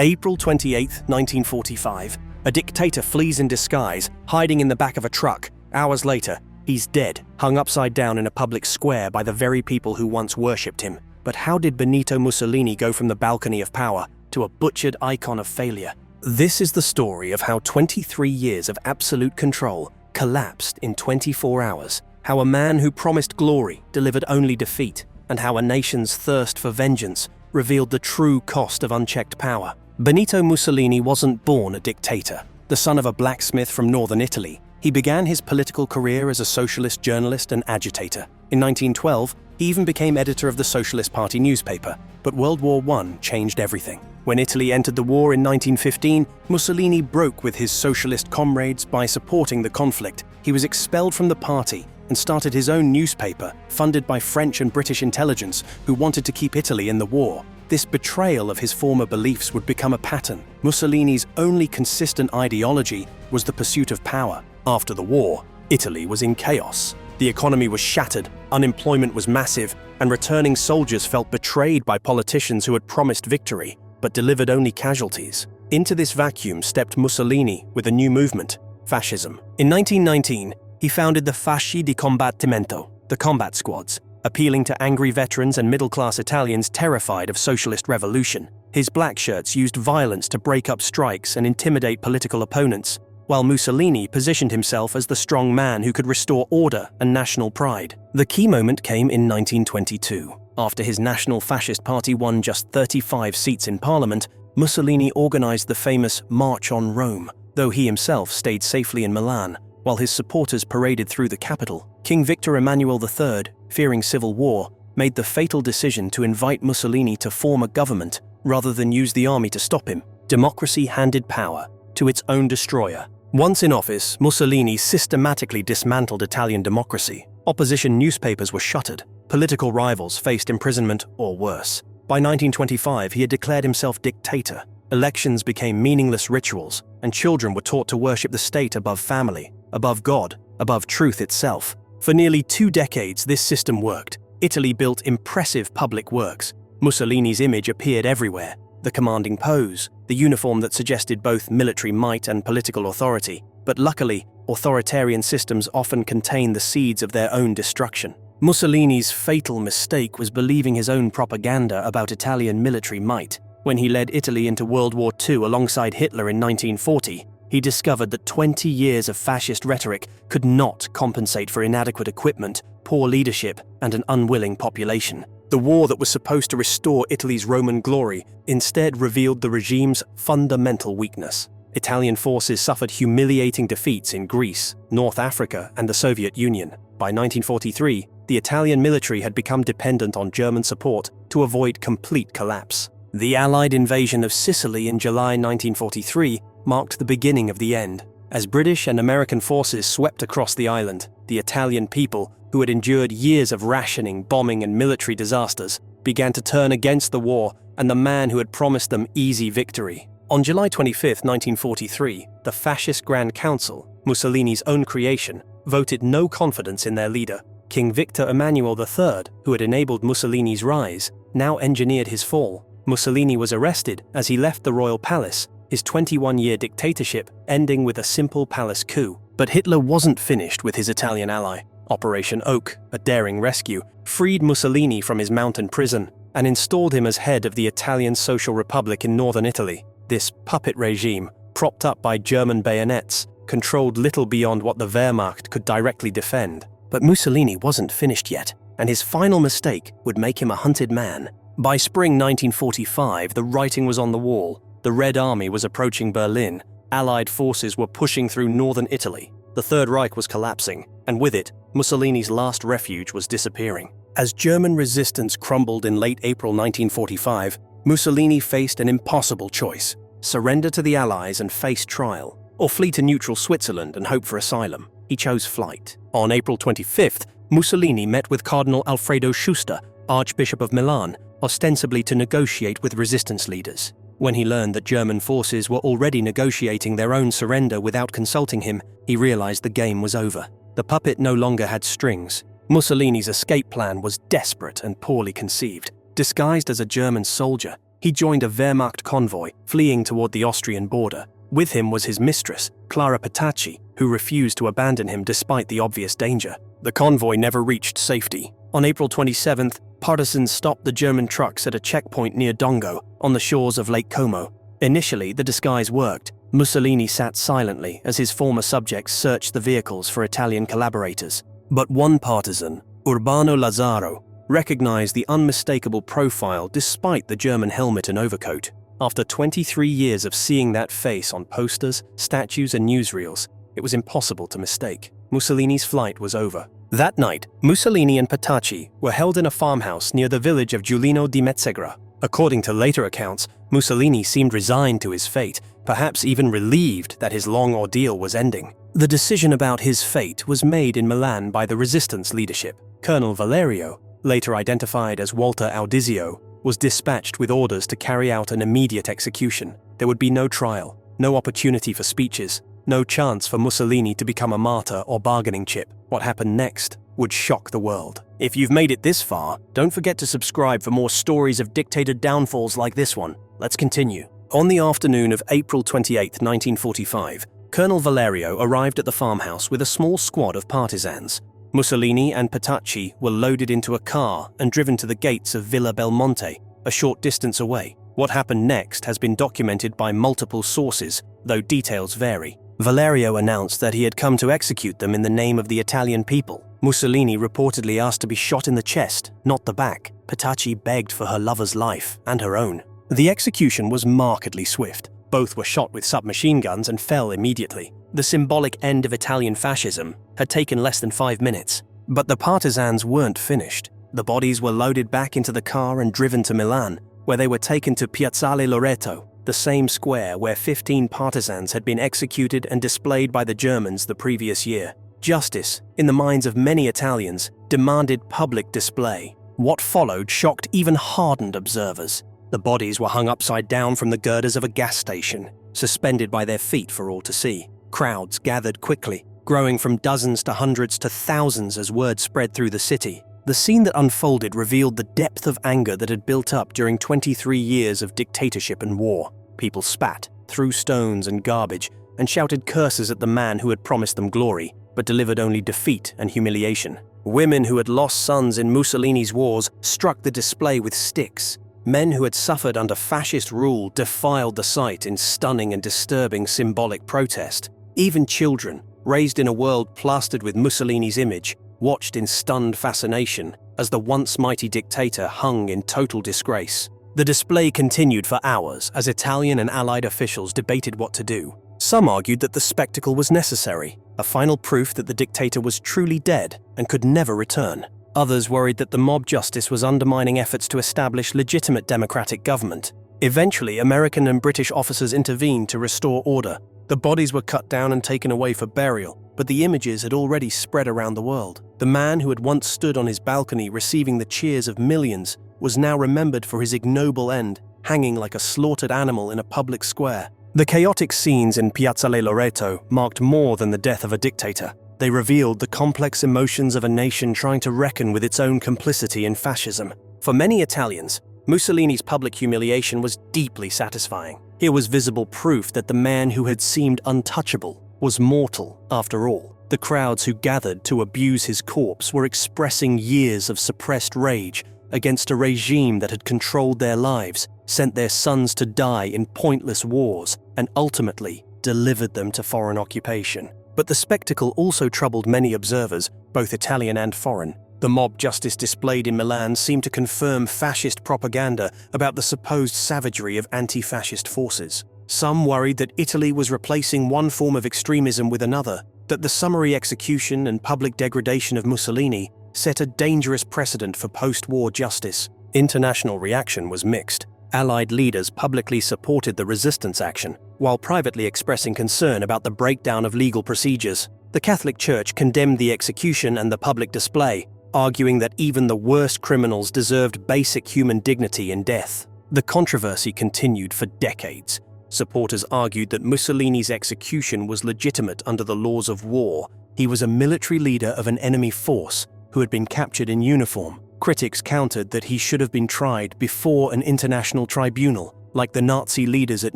April 28, 1945. A dictator flees in disguise, hiding in the back of a truck. Hours later, he's dead, hung upside down in a public square by the very people who once worshipped him. But how did Benito Mussolini go from the balcony of power to a butchered icon of failure? This is the story of how 23 years of absolute control collapsed in 24 hours, how a man who promised glory delivered only defeat, and how a nation's thirst for vengeance revealed the true cost of unchecked power. Benito Mussolini wasn't born a dictator. The son of a blacksmith from northern Italy, he began his political career as a socialist journalist and agitator. In 1912, he even became editor of the Socialist Party newspaper. But World War I changed everything. When Italy entered the war in 1915, Mussolini broke with his socialist comrades by supporting the conflict. He was expelled from the party and started his own newspaper, funded by French and British intelligence who wanted to keep Italy in the war. This betrayal of his former beliefs would become a pattern. Mussolini's only consistent ideology was the pursuit of power. After the war, Italy was in chaos. The economy was shattered, unemployment was massive, and returning soldiers felt betrayed by politicians who had promised victory, but delivered only casualties. Into this vacuum stepped Mussolini with a new movement, fascism. In 1919, he founded the Fasci di Combattimento, the combat squads, appealing to angry veterans and middle-class Italians terrified of socialist revolution. His black shirts used violence to break up strikes and intimidate political opponents, while Mussolini positioned himself as the strong man who could restore order and national pride. The key moment came in 1922. After his National Fascist Party won just 35 seats in parliament, Mussolini organized the famous March on Rome, though he himself stayed safely in Milan, while his supporters paraded through the capital. King Victor Emmanuel III, fearing civil war, made the fatal decision to invite Mussolini to form a government rather than use the army to stop him. Democracy handed power to its own destroyer. Once in office, Mussolini systematically dismantled Italian democracy. Opposition newspapers were shuttered. Political rivals faced imprisonment or worse. By 1925, he had declared himself dictator. Elections became meaningless rituals, and children were taught to worship the state above family, above God, above truth itself. For nearly 2 decades, this system worked. Italy built impressive public works. Mussolini's image appeared everywhere. The commanding pose, the uniform that suggested both military might and political authority. But luckily, authoritarian systems often contain the seeds of their own destruction. Mussolini's fatal mistake was believing his own propaganda about Italian military might. When he led Italy into World War II alongside Hitler in 1940, he discovered that 20 years of fascist rhetoric could not compensate for inadequate equipment, poor leadership, and an unwilling population. The war that was supposed to restore Italy's Roman glory instead revealed the regime's fundamental weakness. Italian forces suffered humiliating defeats in Greece, North Africa, and the Soviet Union. By 1943, the Italian military had become dependent on German support to avoid complete collapse. The Allied invasion of Sicily in July 1943 marked the beginning of the end. As British and American forces swept across the island, the Italian people, who had endured years of rationing, bombing, and military disasters, began to turn against the war and the man who had promised them easy victory. On July 25, 1943, the Fascist Grand Council, Mussolini's own creation, voted no confidence in their leader. King Victor Emmanuel III, who had enabled Mussolini's rise, now engineered his fall. Mussolini was arrested as he left the royal palace, his 21-year dictatorship ending with a simple palace coup. But Hitler wasn't finished with his Italian ally. Operation Oak, a daring rescue, freed Mussolini from his mountain prison and installed him as head of the Italian Social Republic in northern Italy. This puppet regime, propped up by German bayonets, controlled little beyond what the Wehrmacht could directly defend. But Mussolini wasn't finished yet, and his final mistake would make him a hunted man. By spring 1945, the writing was on the wall. The Red Army was approaching Berlin. Allied forces were pushing through northern Italy. The Third Reich was collapsing, and with it, Mussolini's last refuge was disappearing. As German resistance crumbled in late April 1945, Mussolini faced an impossible choice: surrender to the Allies and face trial, or flee to neutral Switzerland and hope for asylum. He chose flight. On April 25th, Mussolini met with Cardinal Alfredo Schuster, Archbishop of Milan, ostensibly to negotiate with resistance leaders. When he learned that German forces were already negotiating their own surrender without consulting him, he realized the game was over. The puppet no longer had strings. Mussolini's escape plan was desperate and poorly conceived. Disguised as a German soldier, He joined a Wehrmacht convoy, fleeing toward the Austrian border. With him was his mistress, Clara Petacci, who refused to abandon him despite the obvious danger. The convoy never reached safety. On April 27th, partisans stopped the German trucks at a checkpoint near Dongo, on the shores of Lake Como. Initially, the disguise worked. Mussolini sat silently as his former subjects searched the vehicles for Italian collaborators. But one partisan, Urbano Lazzaro, recognized the unmistakable profile despite the German helmet and overcoat. After 23 years of seeing that face on posters, statues, and newsreels, it was impossible to mistake. Mussolini's flight was over. That night, Mussolini and Petacci were held in a farmhouse near the village of Giulino di Mezzegra. According to later accounts, Mussolini seemed resigned to his fate, perhaps even relieved that his long ordeal was ending. The decision about his fate was made in Milan by the resistance leadership. Colonel Valerio, later identified as Walter Audizio, was dispatched with orders to carry out an immediate execution. There would be no trial, no opportunity for speeches, no chance for Mussolini to become a martyr or bargaining chip. What happened next would shock the world. If you've made it this far, don't forget to subscribe for more stories of dictator downfalls like this one. Let's continue. On the afternoon of April 28, 1945, Colonel Valerio arrived at the farmhouse with a small squad of partisans. Mussolini and Petacci were loaded into a car and driven to the gates of Villa Belmonte, a short distance away. What happened next has been documented by multiple sources, though details vary. Valerio announced that he had come to execute them in the name of the Italian people. Mussolini reportedly asked to be shot in the chest, not the back. Petacci begged for her lover's life and her own. The execution was markedly swift. Both were shot with submachine guns and fell immediately. The symbolic end of Italian fascism had taken less than 5 minutes. But the partisans weren't finished. The bodies were loaded back into the car and driven to Milan, where they were taken to Piazzale Loreto, the same square where 15 partisans had been executed and displayed by the Germans the previous year. Justice, in the minds of many Italians, demanded public display. What followed shocked even hardened observers. The bodies were hung upside down from the girders of a gas station, suspended by their feet for all to see. Crowds gathered quickly, growing from dozens to hundreds to thousands as word spread through the city. The scene that unfolded revealed the depth of anger that had built up during 23 years of dictatorship and war. People spat, threw stones and garbage, and shouted curses at the man who had promised them glory, but delivered only defeat and humiliation. Women who had lost sons in Mussolini's wars struck the display with sticks. Men who had suffered under fascist rule defiled the site in stunning and disturbing symbolic protest. Even children, raised in a world plastered with Mussolini's image, watched in stunned fascination as the once mighty dictator hung in total disgrace. The display continued for hours as Italian and Allied officials debated what to do. Some argued that the spectacle was necessary, a final proof that the dictator was truly dead and could never return. Others worried that the mob justice was undermining efforts to establish legitimate democratic government. Eventually, American and British officers intervened to restore order. The bodies were cut down and taken away for burial, but the images had already spread around the world. The man who had once stood on his balcony receiving the cheers of millions was now remembered for his ignoble end, hanging like a slaughtered animal in a public square. The chaotic scenes in Piazzale Loreto marked more than the death of a dictator. They revealed the complex emotions of a nation trying to reckon with its own complicity in fascism. For many Italians, Mussolini's public humiliation was deeply satisfying. Here was visible proof that the man who had seemed untouchable was mortal after all. The crowds who gathered to abuse his corpse were expressing years of suppressed rage against a regime that had controlled their lives, sent their sons to die in pointless wars, and ultimately delivered them to foreign occupation. But the spectacle also troubled many observers, both Italian and foreign. The mob justice displayed in Milan seemed to confirm fascist propaganda about the supposed savagery of anti-fascist forces. Some worried that Italy was replacing one form of extremism with another, that the summary execution and public degradation of Mussolini set a dangerous precedent for post-war justice. International reaction was mixed. Allied leaders publicly supported the resistance action, while privately expressing concern about the breakdown of legal procedures. The Catholic Church condemned the execution and the public display, arguing that even the worst criminals deserved basic human dignity in death. The controversy continued for decades. Supporters argued that Mussolini's execution was legitimate under the laws of war. He was a military leader of an enemy force who had been captured in uniform. Critics countered that he should have been tried before an international tribunal, like the Nazi leaders at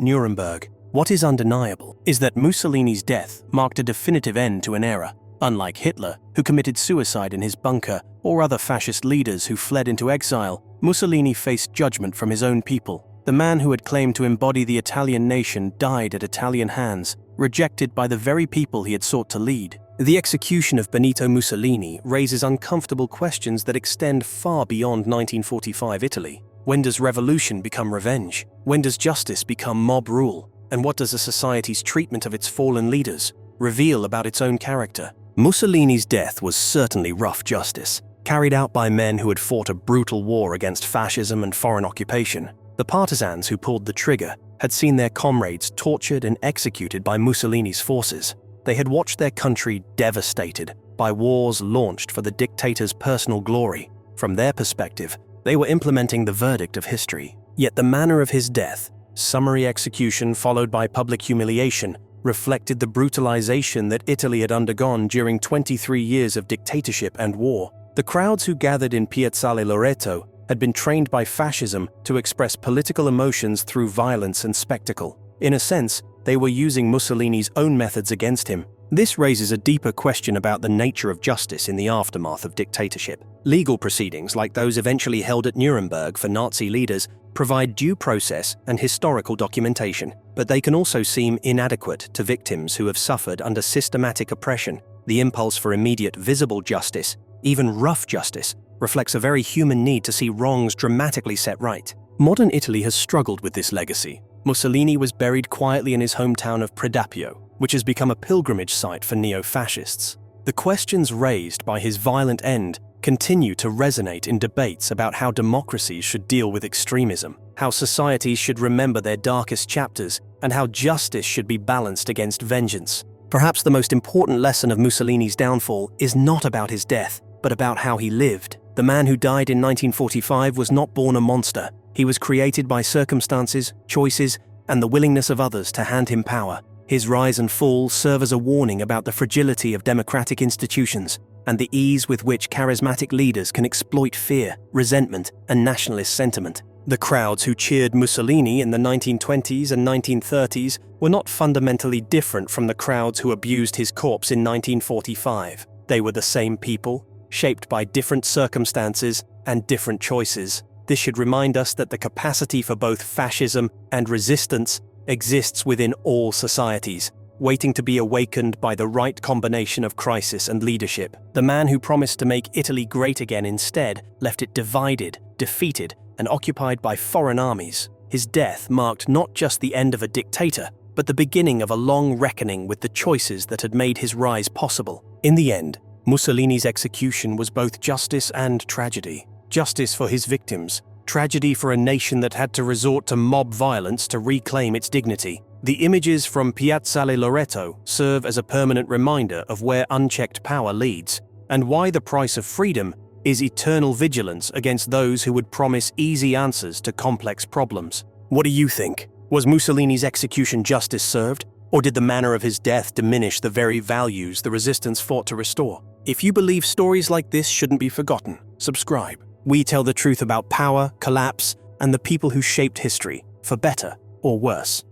Nuremberg. What is undeniable is that Mussolini's death marked a definitive end to an era. Unlike Hitler, who committed suicide in his bunker, or other fascist leaders who fled into exile, Mussolini faced judgment from his own people. The man who had claimed to embody the Italian nation died at Italian hands, rejected by the very people he had sought to lead. The execution of Benito Mussolini raises uncomfortable questions that extend far beyond 1945 Italy. When does revolution become revenge? When does justice become mob rule? And what does a society's treatment of its fallen leaders reveal about its own character? Mussolini's death was certainly rough justice, carried out by men who had fought a brutal war against fascism and foreign occupation. The partisans who pulled the trigger had seen their comrades tortured and executed by Mussolini's forces. They had watched their country devastated by wars launched for the dictator's personal glory. From their perspective, they were implementing the verdict of history. Yet the manner of his death, summary execution followed by public humiliation, reflected the brutalization that Italy had undergone during 23 years of dictatorship and war. The crowds who gathered in Piazzale Loreto had been trained by fascism to express political emotions through violence and spectacle. In a sense, they were using Mussolini's own methods against him. This raises a deeper question about the nature of justice in the aftermath of dictatorship. Legal proceedings, like those eventually held at Nuremberg for Nazi leaders, provide due process and historical documentation, but they can also seem inadequate to victims who have suffered under systematic oppression. The impulse for immediate visible justice, even rough justice, reflects a very human need to see wrongs dramatically set right. Modern Italy has struggled with this legacy. Mussolini was buried quietly in his hometown of Predappio, which has become a pilgrimage site for neo-fascists. The questions raised by his violent end continue to resonate in debates about how democracies should deal with extremism, how societies should remember their darkest chapters, and how justice should be balanced against vengeance. Perhaps the most important lesson of Mussolini's downfall is not about his death, but about how he lived. The man who died in 1945 was not born a monster. He was created by circumstances, choices, and the willingness of others to hand him power. His rise and fall serve as a warning about the fragility of democratic institutions and the ease with which charismatic leaders can exploit fear, resentment, and nationalist sentiment. The crowds who cheered Mussolini in the 1920s and 1930s were not fundamentally different from the crowds who abused his corpse in 1945. They were the same people, shaped by different circumstances and different choices. This should remind us that the capacity for both fascism and resistance exists within all societies, waiting to be awakened by the right combination of crisis and leadership. The man who promised to make Italy great again instead left it divided, defeated, and occupied by foreign armies. His death marked not just the end of a dictator, but the beginning of a long reckoning with the choices that had made his rise possible. In the end, Mussolini's execution was both justice and tragedy. Justice for his victims, tragedy for a nation that had to resort to mob violence to reclaim its dignity. The images from Piazzale Loreto serve as a permanent reminder of where unchecked power leads, and why the price of freedom is eternal vigilance against those who would promise easy answers to complex problems. What do you think? Was Mussolini's execution justice served, or did the manner of his death diminish the very values the resistance fought to restore? If you believe stories like this shouldn't be forgotten, subscribe. We tell the truth about power, collapse, and the people who shaped history, for better or worse.